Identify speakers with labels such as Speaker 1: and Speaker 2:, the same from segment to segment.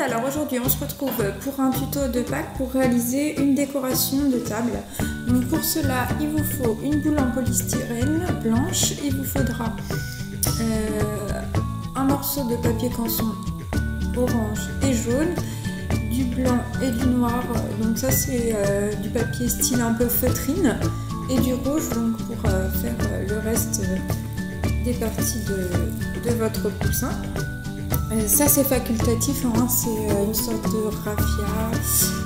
Speaker 1: alors aujourd'hui on se retrouve pour un tuto de Pâques pour réaliser une décoration de table. Donc pour cela il vous faut une boule en polystyrène blanche, il vous faudra un morceau de papier canson orange et jaune, du blanc et du noir, donc ça c'est du papier style un peu feutrine, et du rouge donc pour faire le reste des parties de votre coussin. Ça c'est facultatif, hein, c'est une sorte de raffia,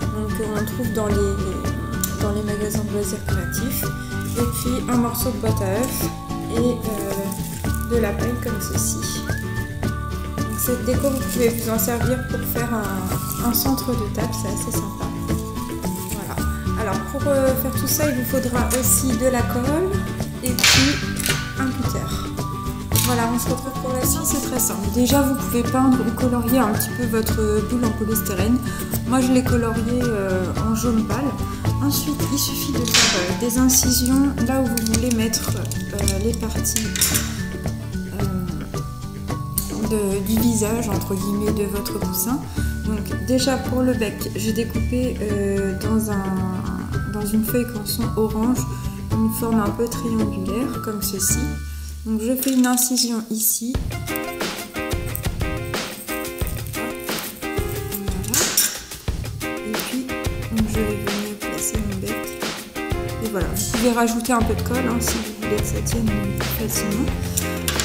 Speaker 1: donc on trouve dans les magasins de loisirs créatifs. Et puis un morceau de boîte à œufs et de la paille comme ceci. Donc cette déco vous pouvez vous en servir pour faire un centre de table, c'est assez sympa. Voilà. Alors pour faire tout ça il vous faudra aussi de la colle et puis un cutter. Voilà, on se retrouve pour la suite, c'est très simple. Déjà, vous pouvez peindre ou colorier un petit peu votre boule en polystyrène. Moi, je l'ai coloriée en jaune pâle. Ensuite, il suffit de faire des incisions là où vous voulez mettre les parties du visage, entre guillemets, de votre coussin. Donc, déjà, pour le bec, j'ai découpé dans une feuille canson orange une forme un peu triangulaire, comme ceci. Donc je fais une incision ici. Voilà. Et puis donc, je vais venir placer mon bec. Et voilà, vous pouvez rajouter un peu de colle hein, si vous voulez que ça tienne plus facilement.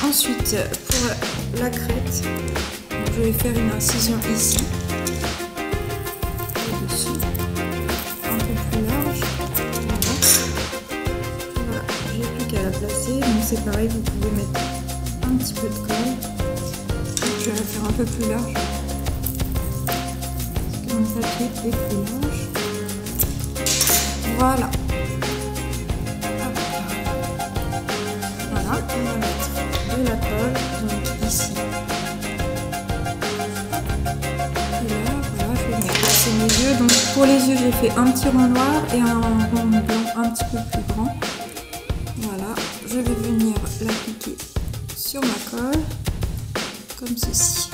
Speaker 1: Ensuite, pour la crête, donc, je vais faire une incision ici. Au-dessus. Un peu plus large. À la placer, donc c'est pareil, vous pouvez mettre un petit peu de colle. Je vais la faire un peu plus large parce que mon papier est plus large. Voilà. Voilà, on va mettre de la colle donc ici. Et là, voilà, je vais venir placer mes yeux. Donc pour les yeux, j'ai fait un petit rond noir et un rond blanc un petit peu plus grand. Voilà, je vais venir l'appliquer sur ma colle, comme ceci.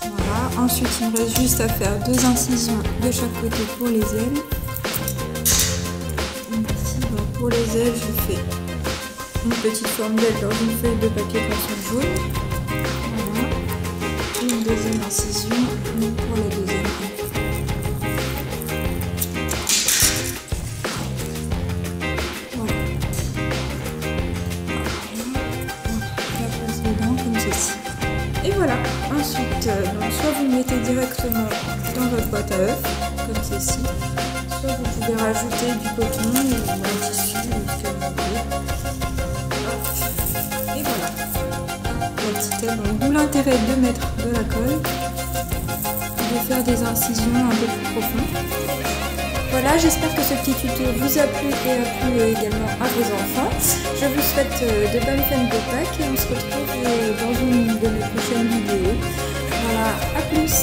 Speaker 1: Voilà, ensuite il me reste juste à faire deux incisions de chaque côté pour les ailes. Donc ici, pour les ailes, je fais une petite forme d'aile dans une feuille de papier canson jaune. Voilà, une deuxième incision pour la deuxième. Et voilà, ensuite, donc soit vous le mettez directement dans votre boîte à œufs, comme ceci, soit vous pouvez rajouter du coton ou un tissu, ce que vous voulez. Et voilà, la petite aile. Donc, d'où l'intérêt de mettre de la colle, de faire des incisions un peu plus profondes. Voilà, j'espère que ce petit tuto vous a plu et a plu également à vos enfants. Je vous souhaite de bonnes fêtes de Pâques et on se retrouve dans une de mes prochaines vidéos. Voilà, à plus!